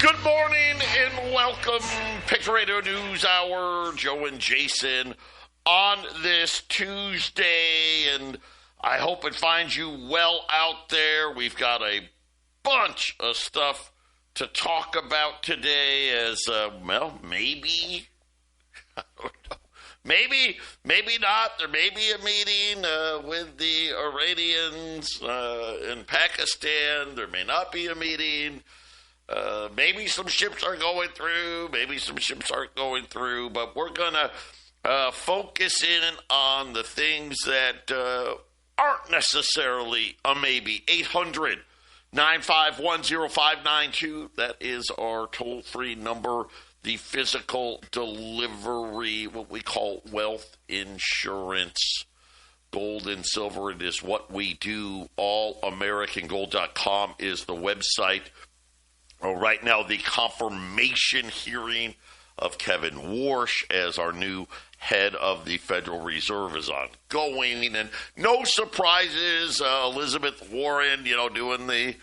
Good morning and welcome. Patriot Radio News Hour. Joe and Jason on this Tuesday, and I hope it finds you well out there. We've got a bunch of stuff to talk about today as, maybe, I don't know. Maybe not. There may be a meeting with the Iranians in Pakistan. There may not be a meeting. Maybe some ships are going through. Maybe some ships aren't going through. But we're going to focus in on the things that aren't necessarily a maybe. 800-951-0592. That is our toll-free number. The physical delivery, what we call wealth insurance. Gold and silver, it is what we do. AllAmericanGold.com is the website. Right now, the confirmation hearing of Kevin Warsh as our new head of the Federal Reserve is ongoing. And no surprises, Elizabeth Warren, doing the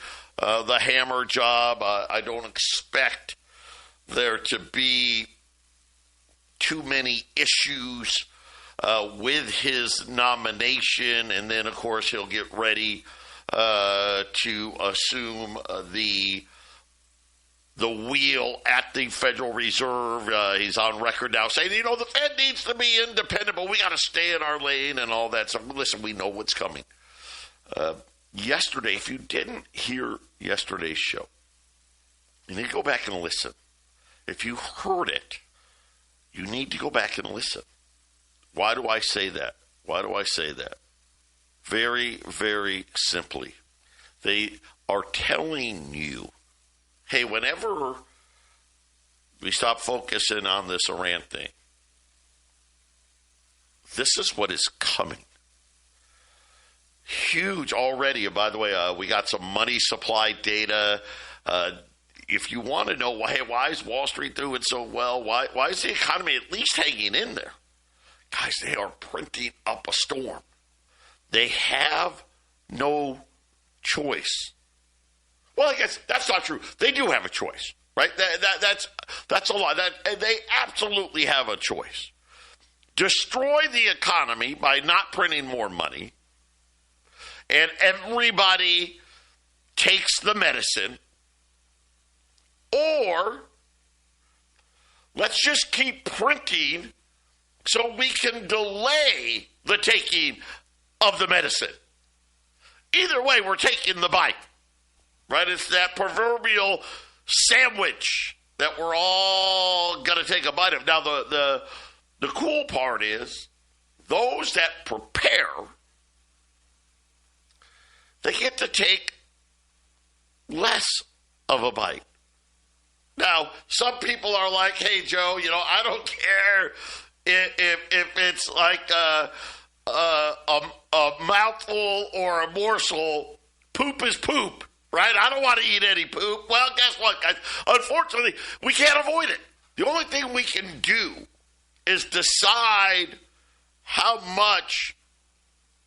hammer job. I don't expect there to be too many issues with his nomination. And then, of course, he'll get ready to assume the wheel at the Federal Reserve. He's on record now saying, the Fed needs to be independent, but we got to stay in our lane and all that. So listen, we know what's coming. Yesterday, if you didn't hear yesterday's show, you need to go back and listen. If you heard it, you need to go back and listen. Why do I say that? Very, very simply. They are telling you, hey, whenever we stop focusing on this Iran thing, this is what is coming. Huge already. And by the way, we got some money supply data. If you want to know why is Wall Street doing so well, why is the economy at least hanging in there? Guys, they are printing up a storm. They have no choice. Well, I guess that's not true. They do have a choice, right? That's a lie. They absolutely have a choice. Destroy the economy by not printing more money, and everybody takes the medicine, or let's just keep printing so we can delay the taking of the medicine. Either way, we're taking the bite. Right, it's that proverbial sandwich that we're all going to take a bite of. Now, the cool part is those that prepare, they get to take less of a bite. Now, some people are like, hey, Joe, I don't care if it's like a mouthful or a morsel. Poop is poop. Right? I don't want to eat any poop. Well, guess what, guys? Unfortunately, we can't avoid it. The only thing we can do is decide how much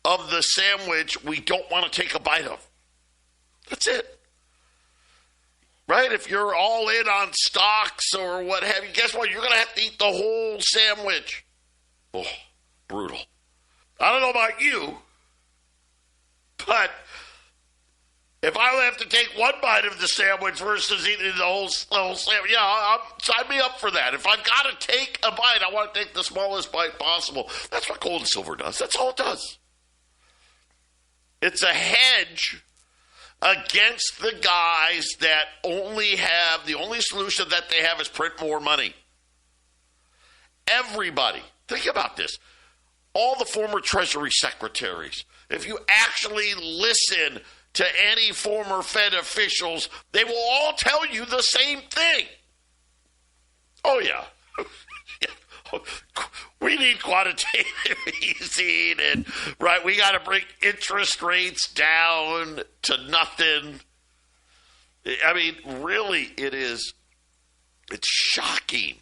of the sandwich we don't want to take a bite of. That's it. Right? If you're all in on stocks or what have you, guess what? You're going to have to eat the whole sandwich. Oh, brutal. I don't know about you, but if I have to take one bite of the sandwich versus eating the whole sandwich, sign me up for that. If I've got to take a bite, I want to take the smallest bite possible. That's what gold and silver does. That's all it does. It's a hedge against the guys that the only solution that they have is print more money. Everybody, think about this. All the former Treasury secretaries, if you actually listen to any former Fed officials, they will all tell you the same thing. Oh, yeah. We need quantitative easing, and right, we got to bring interest rates down to nothing. I mean, really, it's shocking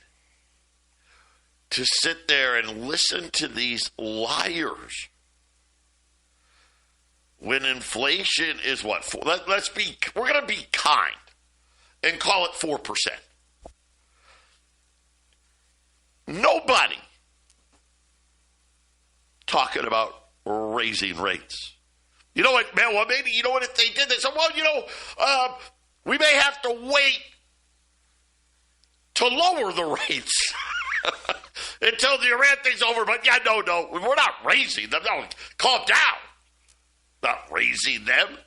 to sit there and listen to these liars when inflation is what? We're going to be kind. and call it 4%. Nobody talking about raising rates. You know what, man? Well, maybe, you know what, if they did this, well, we may have to wait to lower the rates until the Iran thing's over. But yeah, no, we're not raising them. No, calm down. Not raising them.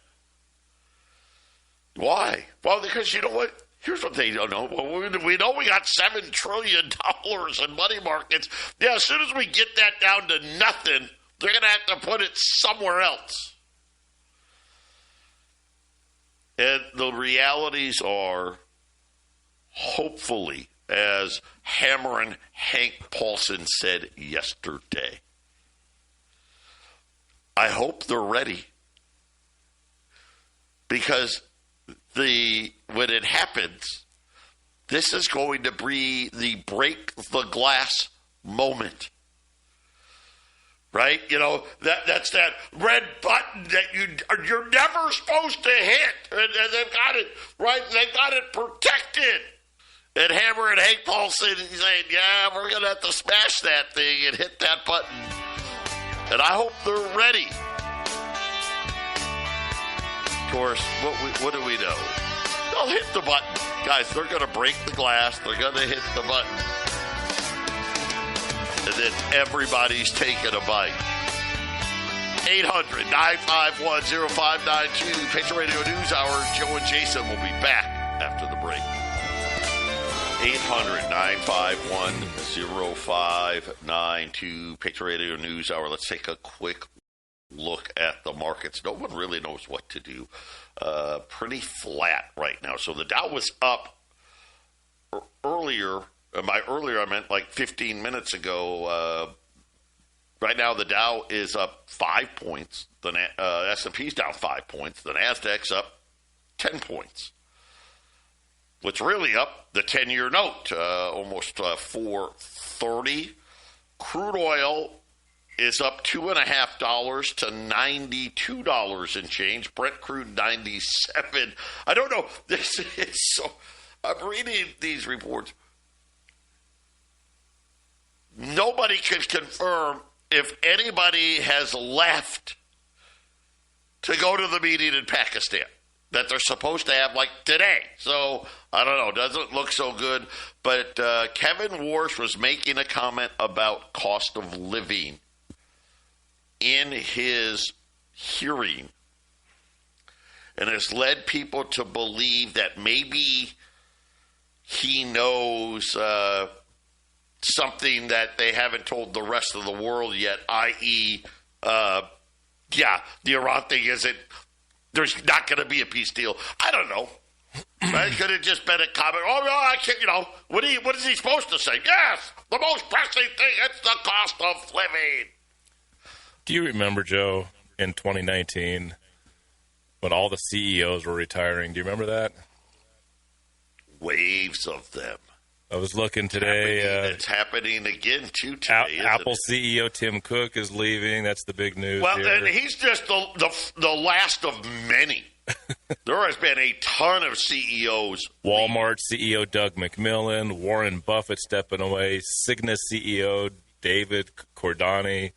Why? Well, because you know what? Here's what they don't know. Well, we know we got $7 trillion in money markets. Yeah, as soon as we get that down to nothing, they're going to have to put it somewhere else. And the realities are, hopefully, as Hammerin' Hank Paulson said yesterday, I hope they're ready. Because when it happens, this is going to be the break the glass moment. Right? You know, that's that red button that you're never supposed to hit. And they've got it, right? They've got it protected. And Hammerin' Hank Paulson, he's saying, yeah, we're going to have to smash that thing and hit that button. And I hope they're ready. Of course, what do we know? They'll hit the button. Guys, they're going to break the glass. They're going to hit the button. And then everybody's taking a bite. 800-951-0592. Patriot Radio News Hour. Joe and Jason will be back after the break. 800-951-0592. Patriot Radio News Hour. Let's take a quick look at the markets. No one really knows what to do. Pretty flat right now. So the Dow was up earlier. By earlier, I meant like 15 minutes ago. Right now, the Dow is up 5 points. The S&P's down 5 points. The Nasdaq's up 10 points. What's really up? The 10-year note, almost 4.30. Crude oil is up $2.50 to $92 and change. Brent crude 97. I don't know. This is so. I'm reading these reports. Nobody can confirm if anybody has left to go to the meeting in Pakistan that they're supposed to have, like, today. So, I don't know. Doesn't look so good. But Kevin Warsh was making a comment about cost of living in his hearing, and has led people to believe that maybe he knows something that they haven't told the rest of the world yet, i.e., the Iran thing isn't, there's not going to be a peace deal. I don't know. It could have just been a comment. Oh, no, I can't, what is he supposed to say? Yes, the most pressing thing, it's the cost of living. Do you remember, Joe, in 2019, when all the CEOs were retiring? Do you remember that? Waves of them. I was looking today. It's happening again, too, today. Apple CEO Tim Cook is leaving. That's the big news. Well, here. And he's just the last of many. There has been a ton of CEOs. Walmart CEO Doug McMillon, Warren Buffett stepping away, Cigna CEO David Cordani,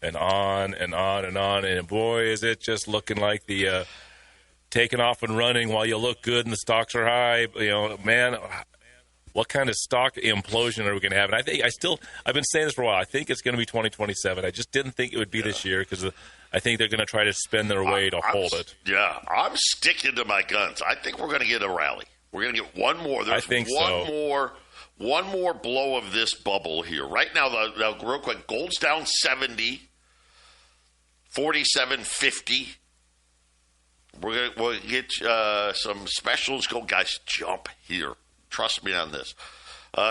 and on and on and on. And boy, is it just looking like the taking off and running while you look good and the stocks are high. Man, what kind of stock implosion are we going to have? And I've been saying this for a while. I think it's going to be 2027. I just didn't think it would be this year because I think they're going to try to spend their way to hold it. Yeah, I'm sticking to my guns. I think we're going to get a rally. We're going to get one more. There's one more blow of this bubble here. Right now, real quick, gold's down 70, 47.50. We'll get some specials. Go, guys, jump here. Trust me on this.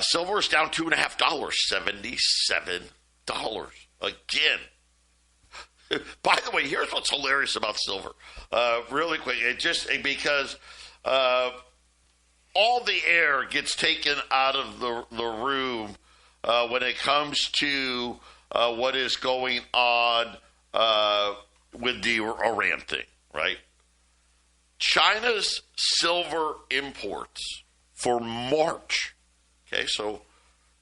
Silver's down $2.50, $77 again. By the way, here's what's hilarious about silver. Really quick, because all the air gets taken out of the room when it comes to what is going on with the Iran thing, right? China's silver imports for March. Okay, so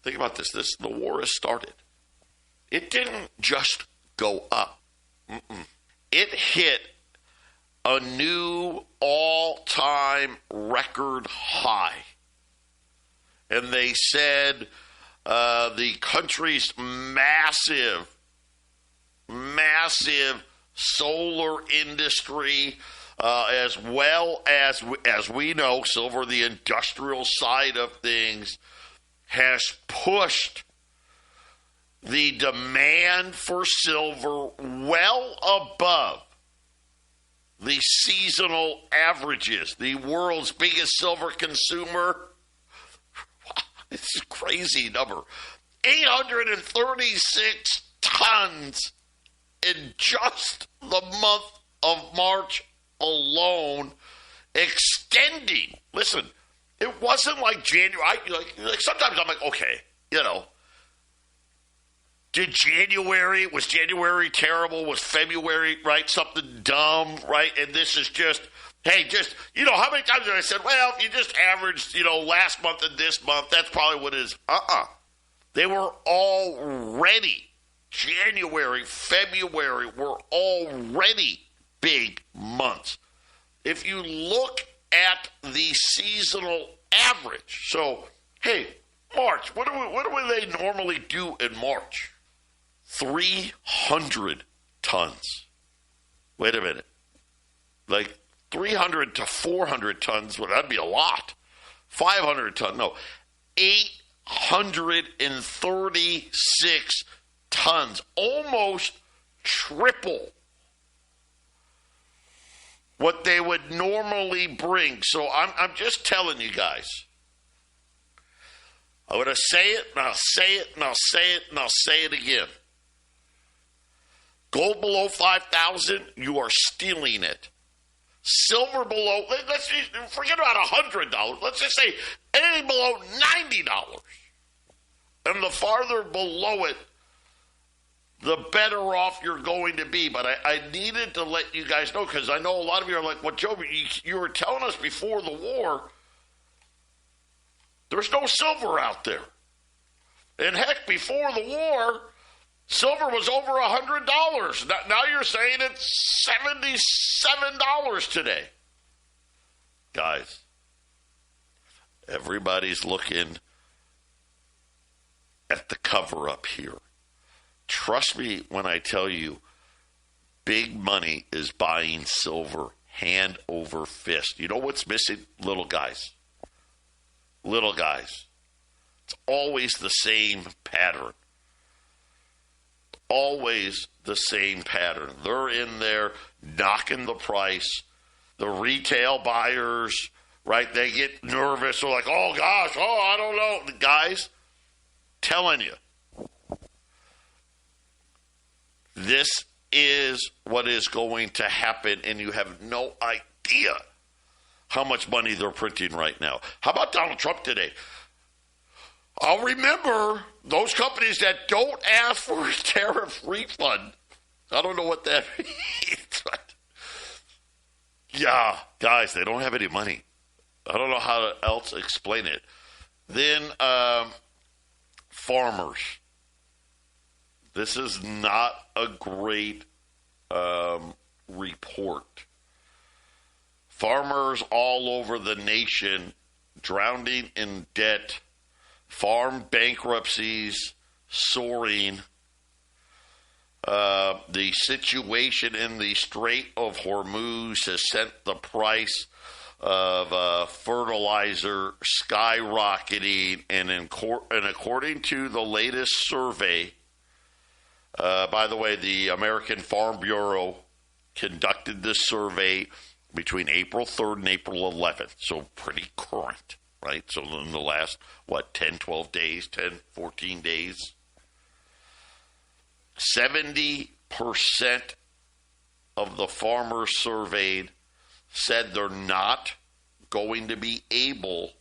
think about this. The war has started. It didn't just go up. It hit a new all-time record high. And they said the country's massive solar industry, as well as we know, silver, the industrial side of things, has pushed the demand for silver well above the seasonal averages. The world's biggest silver consumer, it's a crazy number, 836 tons in just the month of March alone, extending. Listen, it wasn't like January. Like sometimes I'm like, okay, was January terrible? Was February, right, something dumb, right? And this is just, hey, how many times have I said, well, if you just averaged, last month and this month, that's probably what it is. They were already, January, February were already big months. If you look at the seasonal average, so, hey, March, what do they normally do in March? 300 tons. Wait a minute. Like 300 to 400 tons, well, that'd be a lot. 500 tons, no. 836 tons, almost triple what they would normally bring. So I'm just telling you guys. I'm going to say it, and I'll say it, and I'll say it, and I'll say it again. Gold below 5,000, you are stealing it. Silver below, let's forget about $100. Let's just say anything below $90. And the farther below it, the better off you're going to be. But I needed to let you guys know, because I know a lot of you are like, well, Joe, you were telling us before the war there's no silver out there. And heck, before the war, silver was over $100. Now you're saying it's $77 today. Guys, everybody's looking at the cover up here. Trust me when I tell you, big money is buying silver hand over fist. You know what's missing? Little guys. Little guys. It's always the same pattern. Always the same pattern. They're in there knocking the price. The retail buyers, right, they get nervous. They're like, oh, gosh, I don't know. The guys, telling you, this is what is going to happen, and you have no idea how much money they're printing right now. How about Donald Trump today? I'll remember those companies that don't ask for a tariff refund. I don't know what that means. But yeah, guys, they don't have any money. I don't know how else to explain it. Then farmers. This is not a great report. Farmers all over the nation drowning in debt, farm bankruptcies soaring, the situation in the Strait of Hormuz has sent the price of fertilizer skyrocketing, and according to the latest survey, by the way, the American Farm Bureau conducted this survey between April 3rd and April 11th, so pretty current, right? So in the last, 10, 12 days, 10, 14 days, 70% of the farmers surveyed said they're not going to be able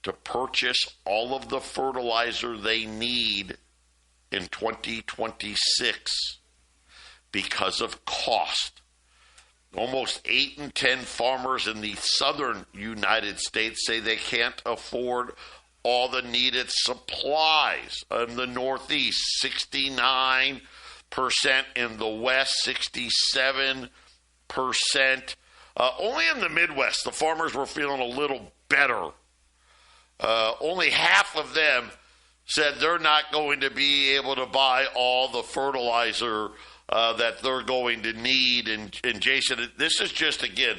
to purchase all of the fertilizer they need in 2026 because of cost. Almost 8 in 10 farmers in the southern United States say they can't afford all the needed supplies. In the Northeast, 69%. In the West, 67%. Only in the Midwest, the farmers were feeling a little better. Only half of them said they're not going to be able to buy all the fertilizer that they're going to need. And Jason, this is just, again,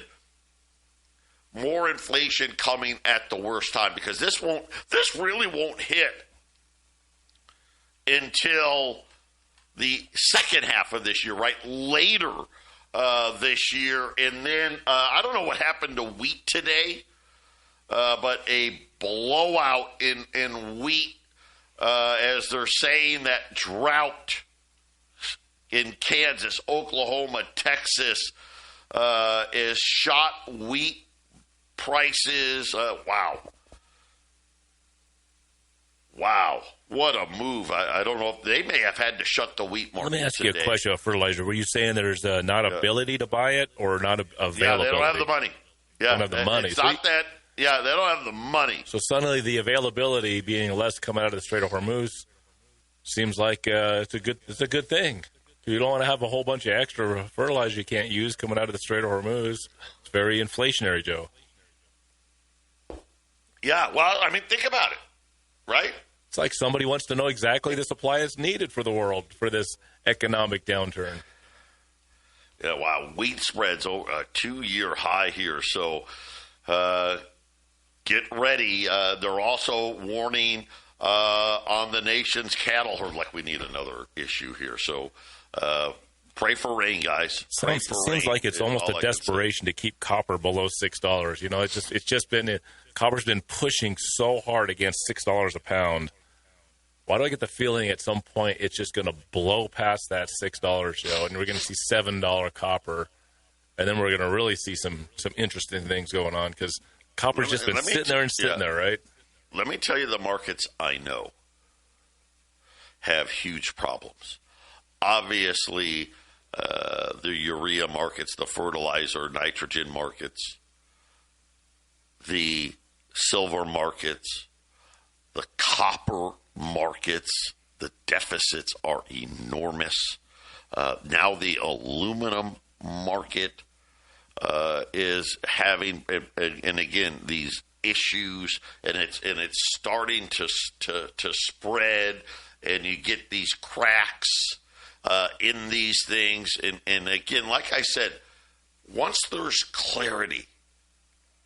more inflation coming at the worst time, because this really won't hit until the second half of this year, right? Later this year. And then I don't know what happened to wheat today, but a blowout in wheat, as they're saying that drought in Kansas, Oklahoma, Texas is shot wheat prices. Wow. What a move. I don't know if they may have had to shut the wheat market. Let me ask you a question about fertilizer. Were you saying there's not ability to buy it or not availability? Yeah, they don't have the money. Yeah, don't have the money. It's not that. Yeah, they don't have the money. So suddenly the availability being less coming out of the Strait of Hormuz seems like it's a good thing. You don't want to have a whole bunch of extra fertilizer you can't use coming out of the Strait of Hormuz. It's very inflationary, Joe. Yeah, well, I mean, think about it, right? It's like somebody wants to know exactly the supply is needed for the world for this economic downturn. Yeah, wow. Wheat spreads over a 2-year high here. So get ready. They're also warning on the nation's cattle herd. Like, we need another issue here. So pray for rain, guys. Seems like it's almost a desperation to keep copper below $6. You know, it's just been copper's been pushing so hard against $6 a pound. Why do I get the feeling at some point it's just going to blow past that $6 show, and we're going to see $7 copper, and then we're going to really see some interesting things going on, because copper's just been sitting there, right? Let me tell you, the markets I know have huge problems. Obviously, the urea markets, the fertilizer, nitrogen markets, the silver markets, the copper markets, the deficits are enormous. Now the aluminum market is having, and again, these issues, and it's starting to spread, and you get these cracks in these things, and again, like I said, once there's clarity,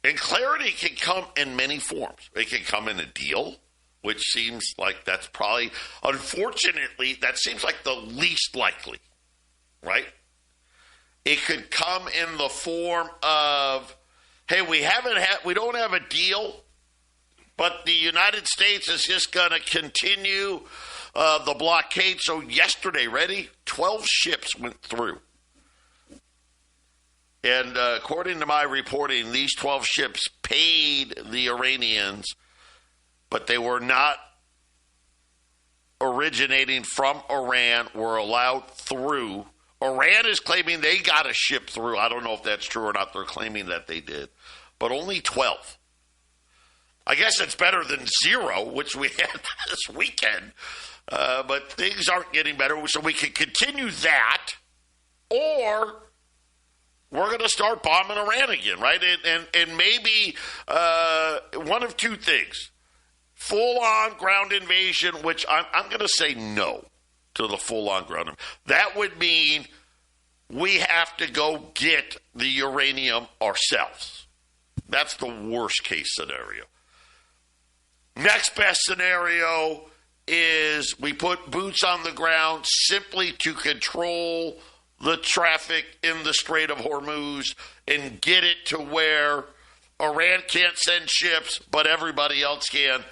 and clarity can come in many forms. It can come in a deal, which seems like that's probably, unfortunately, that seems like the least likely, right? It could come in the form of, hey, we don't have a deal, but the United States is just going to continue the blockade. So yesterday, 12 ships went through. And according to my reporting, these 12 ships paid the Iranians, but they were not originating from Iran, were allowed through. Iran is claiming they got a ship through. I don't know if that's true or not. They're claiming that they did. But only 12. I guess it's better than 0, which we had this weekend. But things aren't getting better. So we can continue that, or we're going to start bombing Iran again, right? And maybe one of two things. Full-on ground invasion, which I'm going to say no to the full-on ground invasion. That would mean we have to go get the uranium ourselves. That's the worst-case scenario. Next best scenario is we put boots on the ground simply to control the traffic in the Strait of Hormuz and get it to where Iran can't send ships, but everybody else can.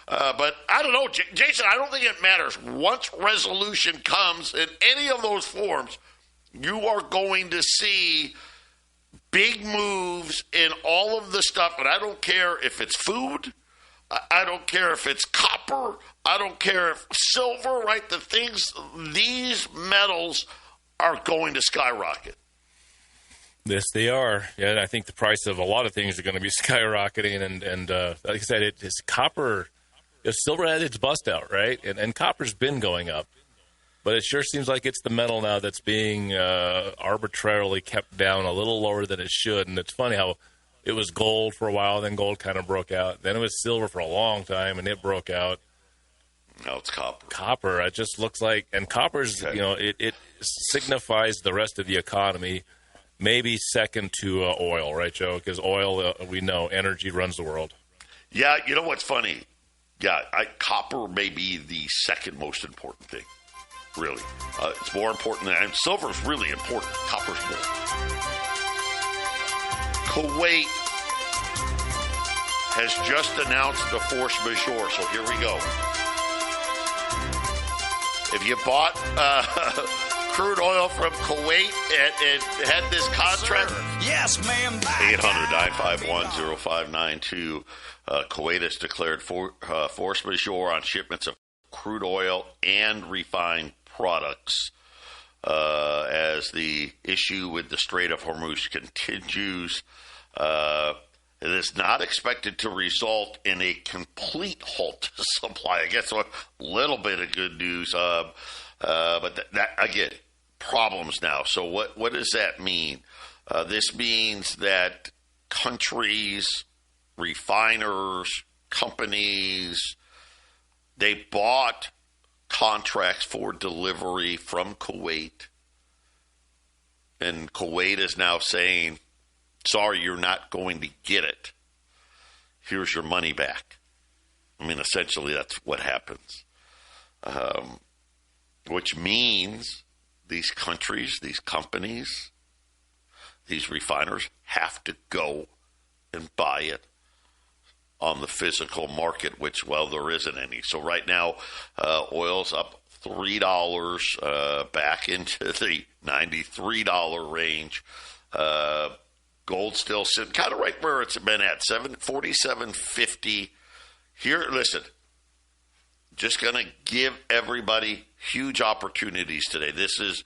But I don't know, Jason, I don't think it matters. Once resolution comes in any of those forms, you are going to see big moves in all of the stuff. And I don't care if it's food. I don't care if it's copper. I don't care if silver, right? The things, these metals are going to skyrocket. Yes, they are. Yeah, and I think the price of a lot of things are going to be skyrocketing. And like I said, it's copper. Silver had its bust out, right? And copper's been going up. But it sure seems like it's the metal now that's being arbitrarily kept down a little lower than it should. And it's funny how it was gold for a while, then gold kind of broke out. Then it was silver for a long time, and it broke out. No, it's copper. Copper, it just looks like, and copper's, it signifies the rest of the economy, maybe second to oil, right, Joe? Because oil, we know, energy runs the world. Yeah, you know what's funny? Yeah, copper may be the second most important thing. Really. It's more important than, and silver's really important. Copper's more. Kuwait has just announced the force majeure, so here we go. If you bought crude oil from Kuwait and had this contract, yes, ma'am. 800-951-0592. Kuwait has declared force majeure on shipments of crude oil and refined products as the issue with the Strait of Hormuz continues. It is not expected to result in a complete halt to supply. I guess a little bit of good news, but that again, problems now. So what does that mean? This means that countries, refiners, companies, they bought contracts for delivery from Kuwait, and Kuwait is now saying, sorry, you're not going to get it. Here's your money back. I mean, essentially, that's what happens. Which means these countries, these companies, these refiners have to go and buy it on the physical market, which, well, there isn't any. So right now, oil's up $3 back into the $93 range. Gold still sitting kind of right where it's been at, $47.50. Here, listen, just going to give everybody huge opportunities today. This is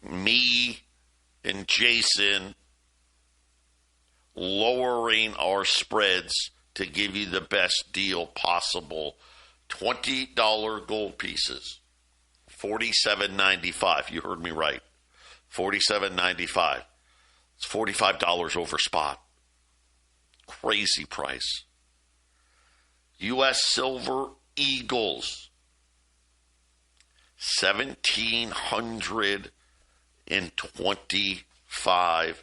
me and Jason lowering our spreads to give you the best deal possible. $20 gold pieces, $47.95. You heard me right. $47.95. It's $45 over spot. Crazy price. U.S. Silver Eagles, $1,725.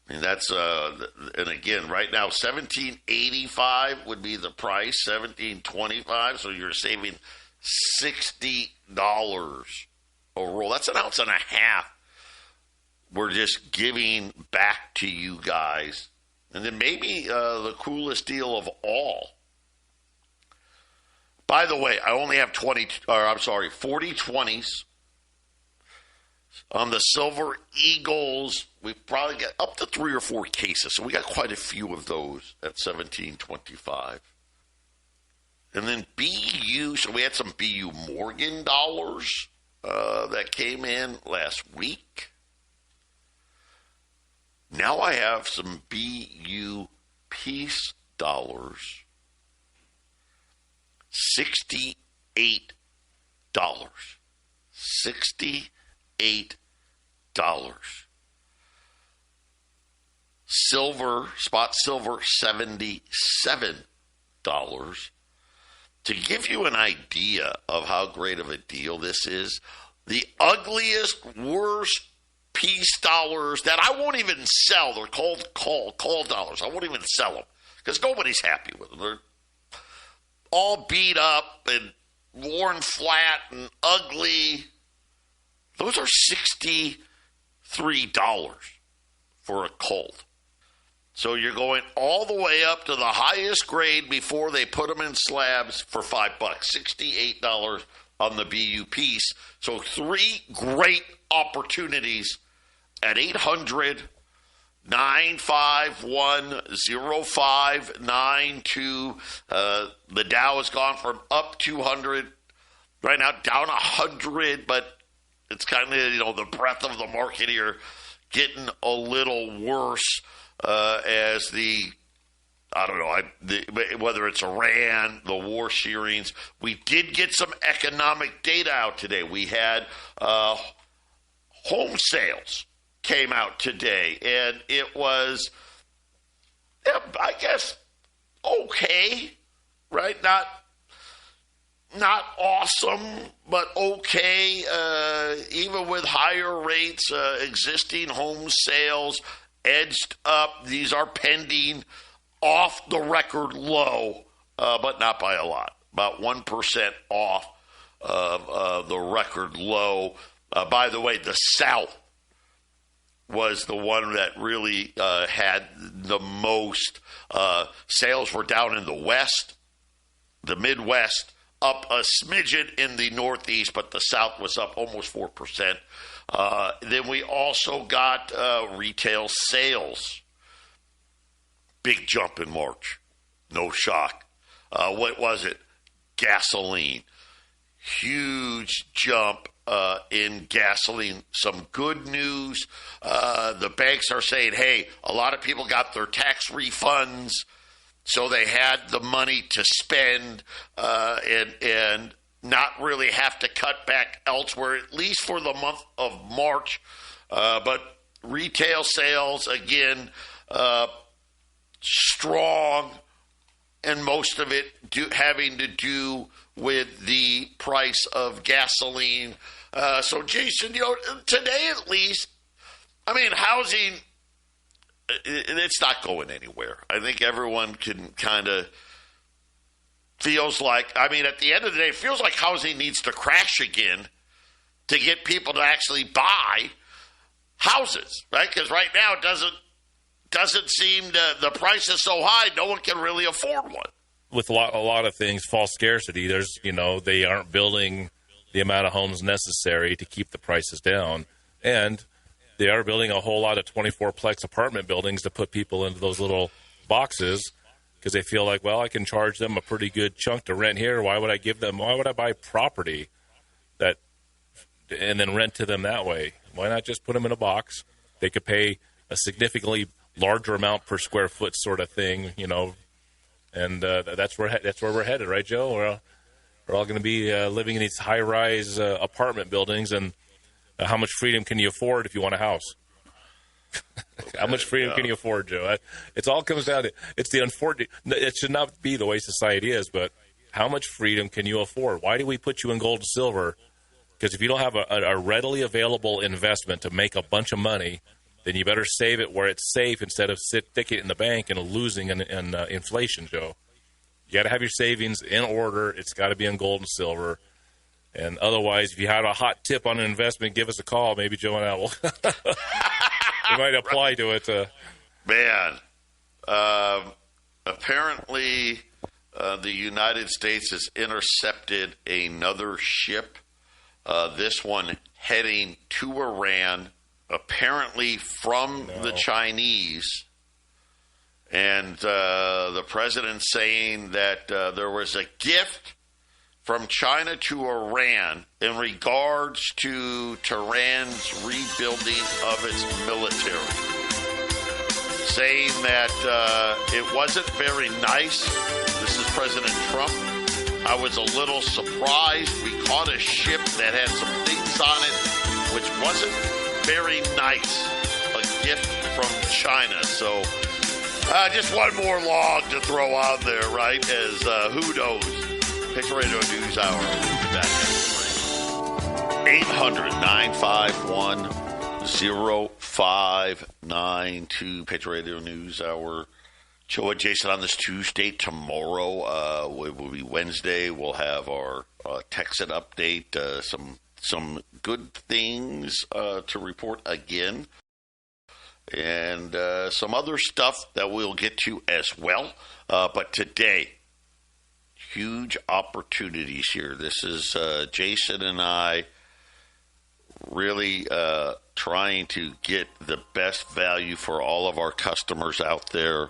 I mean, that's, and again, right now, $1,785 would be the price, $1,725, so you're saving $60 a roll. That's an ounce and a half. We're just giving back to you guys. And then maybe the coolest deal of all. By the way, I only have 40 20s on the Silver Eagles. We've probably got up to 3 or 4 cases, so we got quite a few of those at $17.25. And then BU, so we had some BU Morgan dollars that came in last week. Now I have some BU Peace dollars, $68. $68. Silver, spot silver, $77. To give you an idea of how great of a deal this is, the ugliest, worst peace dollars that I won't even sell, they're called call dollars. I won't even sell them because nobody's happy with them. They're all beat up and worn flat and ugly. Those are $63 for a cold. So you're going all the way up to the highest grade before they put them in slabs for $5, $68 on the BU piece. So 3 great opportunities at 800-951-0592. The Dow has gone from up 200, right now down 100, but It's kind of, the breadth of the market here getting a little worse as I don't know, whether it's Iran, the war shearings. We did get some economic data out today. We had home sales came out today, and it was, I guess, okay, right? Not awesome, but okay. Even with higher rates, existing home sales edged up. These are pending off the record low, but not by a lot. About 1% off of the record low. By the way, the South was the one that really had the most. Sales were down in the West, the Midwest, up a smidgen in the Northeast, but the South was up almost 4%. Then we also got retail sales. Big jump in March. No shock. What was it? Gasoline. Huge jump in gasoline. Some good news. The banks are saying, hey, a lot of people got their tax refunds, so they had the money to spend and not really have to cut back elsewhere, at least for the month of March. But retail sales, again, strong, and most of it having to do with the price of gasoline. So, Jason, today at least, housing, it's not going anywhere. I think everyone can kind of feels like, at the end of the day, it feels like housing needs to crash again to get people to actually buy houses, right? Because right now it doesn't seem the price is so high, no one can really afford one. With a lot of things, false scarcity. There's, they aren't building the amount of homes necessary to keep the prices down, and they are building a whole lot of 24-plex apartment buildings to put people into those little boxes because they feel like, well, I can charge them a pretty good chunk to rent here. Why would I buy property and then rent to them that way? Why not just put them in a box? They could pay a significantly larger amount per square foot sort of thing, and that's where we're headed, right, Joe? We're all going to be living in these high-rise apartment buildings, and how much freedom can you afford if you want a house? How much freedom can you afford, Joe? It all comes down to it's the unfortunate. It should not be the way society is, but how much freedom can you afford? Why do we put you in gold and silver? Because if you don't have a readily available investment to make a bunch of money, then you better save it where it's safe instead of stick it in the bank and losing in inflation, Joe. You got to have your savings in order. It's got to be in gold and silver. And otherwise, if you have a hot tip on an investment, give us a call. Maybe Joe and I will. We might apply to it. Man, apparently the United States has intercepted another ship, this one heading to Iran, apparently from the Chinese. And the president saying that there was a gift from China to Iran in regards to Tehran's rebuilding of its military, saying that it wasn't very nice. This is President Trump. I was a little surprised. We caught a ship that had some things on it, which wasn't very nice. A gift from China. So just one more log to throw out there, right? As who knows? Patriot Radio News Hour. We'll be back after 800-951-0592. Patriot Radio News Hour. Joe and Jason on this Tuesday. Tomorrow will be Wednesday. We'll have our Texan update. Some good things to report again. And some other stuff that we'll get to as well. But today, huge opportunities here. This is Jason and I really trying to get the best value for all of our customers out there.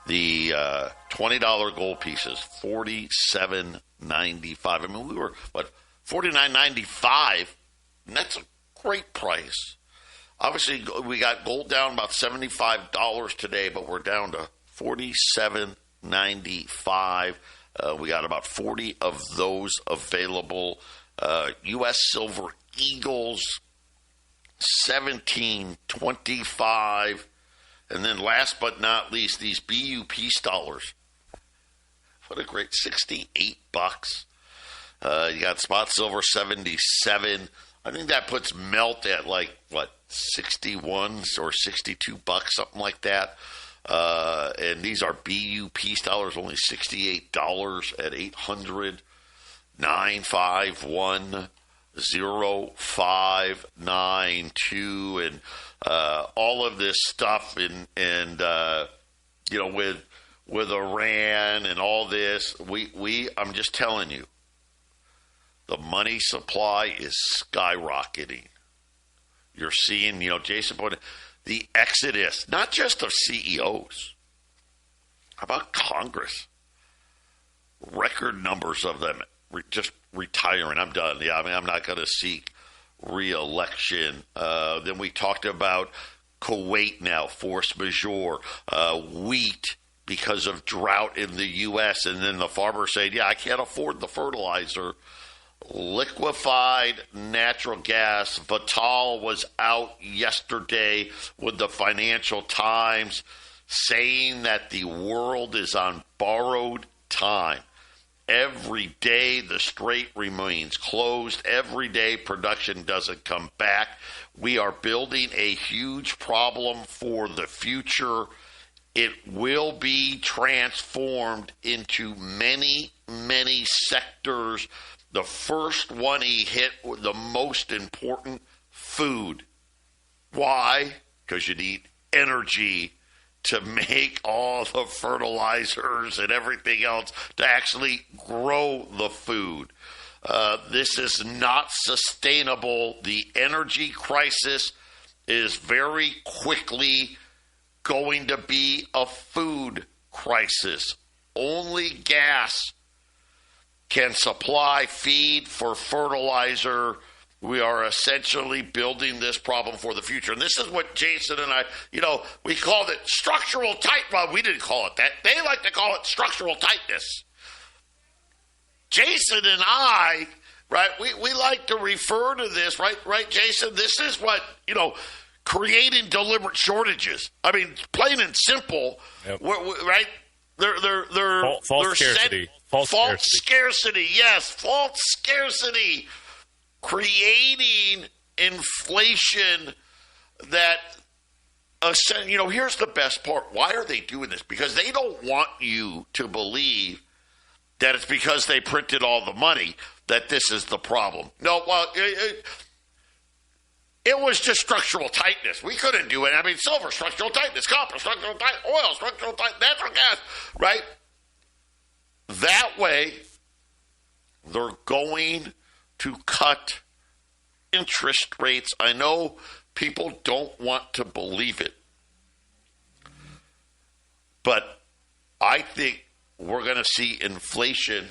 The $20 gold pieces, $47.95. We were $49.95 And that's a great price. Obviously, we got gold down about $75 today, but we're down to $47.95. We got about 40 of those available. U.S. Silver Eagles, $17.25. And then last but not least, these BUP dollars. What a great $68. You got spot silver 77. I think that puts melt at like, what, 61 or $62, something like that. And these are BUP dollars, only $68 at 800 951 0592. And all of this stuff and you know, with Iran and all this, I'm just telling you, the money supply is skyrocketing. You're seeing, you know, Jason pointed, the exodus, not just of CEOs. How about Congress? Record numbers of them just retiring. I'm done. Yeah, I mean, I'm not going to seek re-election. Then we talked about Kuwait now, force majeure, wheat because of drought in the U.S. And then the farmer saying, yeah, I can't afford the fertilizer. Liquefied natural gas. Vitale was out yesterday with the Financial Times saying that the world is on borrowed time. Every day the strait remains closed. Every day production doesn't come back. We are building a huge problem for the future. It will be transformed into many, many sectors. The first one he hit, the most important, food. Why? Because you need energy to make all the fertilizers and everything else to actually grow the food. This is not sustainable. The energy crisis is very quickly going to be a food crisis. Only gas can supply feed for fertilizer. We are essentially building this problem for the future. And this is what Jason and I, you know, we called it structural tightness. Well, we didn't call it that. They like to call it structural tightness. Jason and I, right, we like to refer to this, right, Jason? This is what, you know, creating deliberate shortages. I mean, plain and simple, yep. Right? They're false scarcity. False scarcity, yes, false scarcity. Creating inflation that, you know, here's the best part. Why are they doing this? Because they don't want you to believe that it's because they printed all the money that this is the problem. No, well, it was just structural tightness. We couldn't do it. I mean, silver, structural tightness, copper, structural tightness, oil, structural tightness, natural gas, right? That way, they're going to cut interest rates. I know people don't want to believe it, but I think we're going to see inflation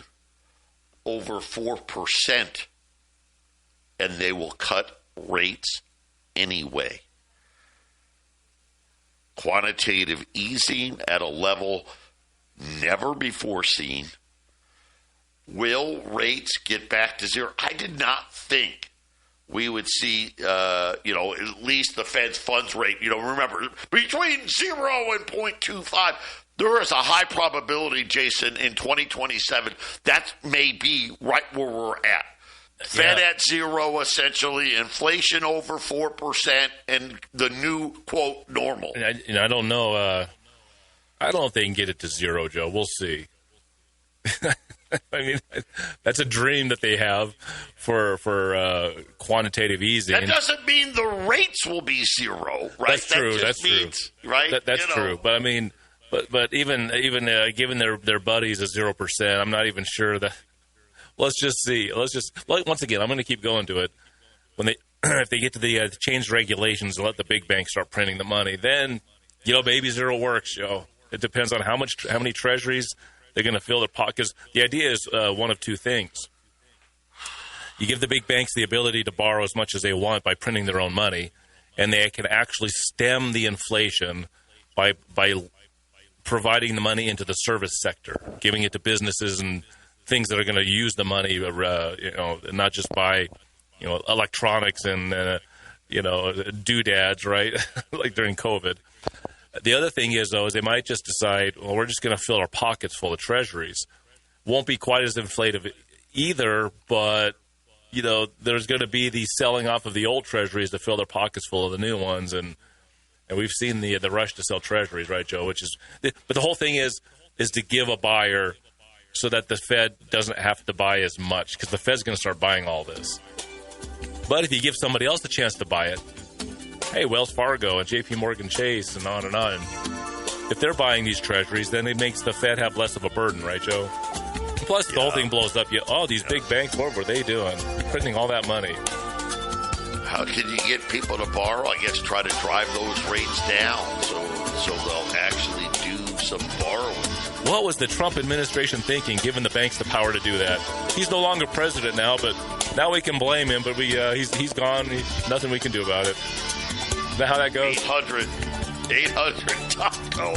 over 4%, and they will cut rates anyway. Quantitative easing at a level never before seen. Will rates get back to zero? I did not think we would see, at least the Fed's funds rate. You know, remember, between 0 and 0.25, there is a high probability, Jason, in 2027, that may be right where we're at. Fed at zero, essentially, inflation over 4%, and the new, quote, normal. I don't know. I don't know if they can get it to zero, Joe. We'll see. I mean, that's a dream that they have for quantitative easing. That doesn't mean the rates will be zero, right? That's true. That's true. Right? That's true. But I mean, but even given their buddies at 0%, I'm not even sure that. Let's just see. Once again, I'm going to keep going to it. When if they get to the change regulations and let the big banks start printing the money, then maybe zero works. It depends on how many treasuries they're going to fill their pocket. Because the idea is one of two things. You give the big banks the ability to borrow as much as they want by printing their own money, and they can actually stem the inflation by providing the money into the service sector, giving it to businesses and things that are going to use the money, not just buy, electronics and, doodads, right? Like during COVID. The other thing is, though, is they might just decide, well, we're just going to fill our pockets full of treasuries. Won't be quite as inflative either, but, there's going to be the selling off of the old treasuries to fill their pockets full of the new ones. And we've seen the rush to sell treasuries, right, Joe? But the whole thing is to give a buyer so that the Fed doesn't have to buy as much, because the Fed's going to start buying all this. But if you give somebody else the chance to buy it, hey, Wells Fargo and J.P. Morgan Chase and on and on, if they're buying these treasuries, then it makes the Fed have less of a burden, right, Joe? Plus, the whole thing blows up. These big banks, what were they doing? Printing all that money. How can you get people to borrow? I guess try to drive those rates down so they'll actually do some borrowing. What was the Trump administration thinking, giving the banks the power to do that? He's no longer president now, but now we can blame him. But he's gone. Nothing we can do about it. Is that how that goes? 800-TACO.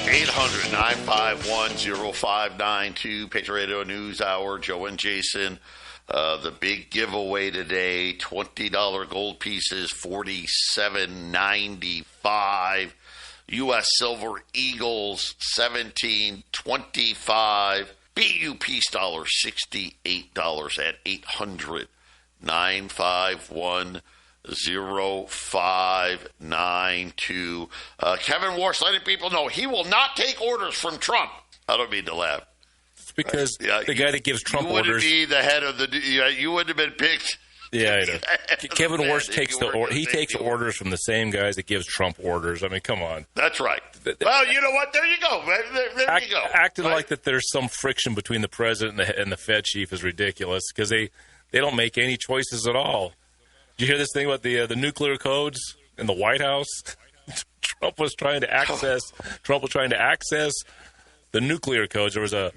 800-951-0592. Patriot Radio News Hour. Joe and Jason. The big giveaway today, $20 gold pieces, $47.95. U.S. Silver Eagles, $17.25. BU Peace Dollar, $68 at 800-951-0592. Kevin Warsh letting people know he will not take orders from Trump. I don't mean to laugh. Because the guy that gives Trump orders, you wouldn't be the head of you wouldn't have been picked. Yeah, I know. Kevin Warsh takes takes orders from the same guys that gives Trump orders. I mean, come on. That's right. Well, you know what? There you go. There you go. Acting like that there's some friction between the president and the Fed chief is ridiculous, because they don't make any choices at all. Did you hear this thing about the nuclear codes in the White House? Trump was trying to access the nuclear codes. There was a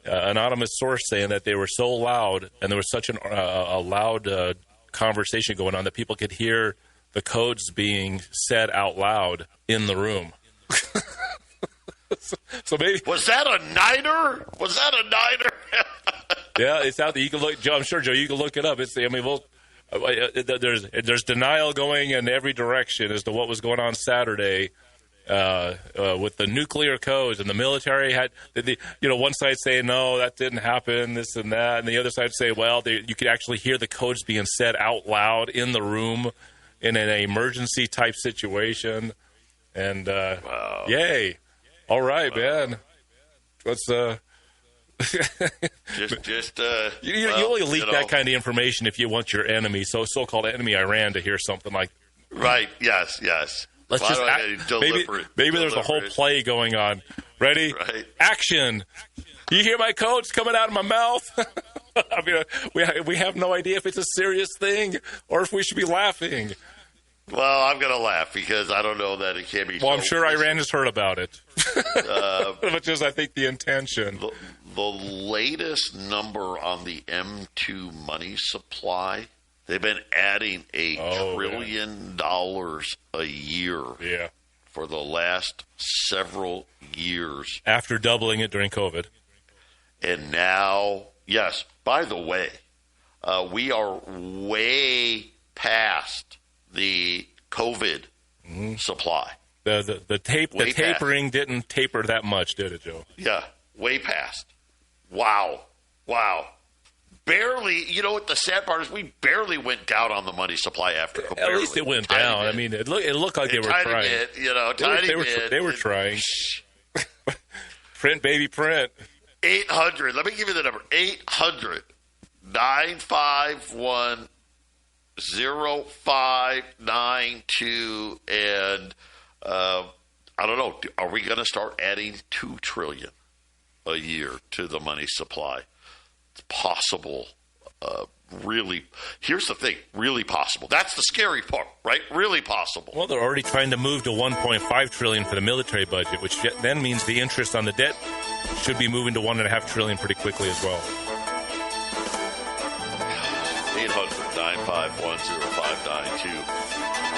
anonymous source saying that they were so loud, and there was such a loud conversation going on that people could hear the codes being said out loud in the room. so maybe was that a niner? Yeah, it's out there. You can look, Joe. I'm sure, Joe, you can look it up. There's denial going in every direction as to what was going on Saturday. With the nuclear codes, and the military had, one side say, no, that didn't happen, this and that, and the other side say, well, you could actually hear the codes being said out loud in the room in an emergency type situation. And, wow. Yay. All right, man. Let's, you only leak that kind of information if you want your enemy, so-called enemy Iran, to hear something like. Right. Yes. Let's just maybe there's a whole play going on. Ready? Right. Action! You hear my codes coming out of my mouth? I mean, we have no idea if it's a serious thing or if we should be laughing. Well, I'm going to laugh because I don't know that it can be. Well, I'm sure Iran has heard about it, which is, I think, the intention. The latest number on the M2 money supply. They've been adding $1 trillion a year for the last several years. After doubling it during COVID. And now, yes, by the way, we are way past the COVID supply. The tapering didn't taper that much, did it, Joe? Yeah, way past. Wow. Barely, you know what the sad part is? We barely went down on the money supply after COVID. At least it went down. I mean, it looked like they were trying. They were trying. Print, baby, print. 800. Let me give you the number. 800-951-0592. And I don't know. Are we going to start adding $2 trillion a year to the money supply? It's possible. Really, here's the thing. Really possible. That's the scary part, right? Really possible. Well, they're already trying to move to $1.5 trillion for the military budget, which then means the interest on the debt should be moving to $1.5 trillion pretty quickly as well. 855-10592.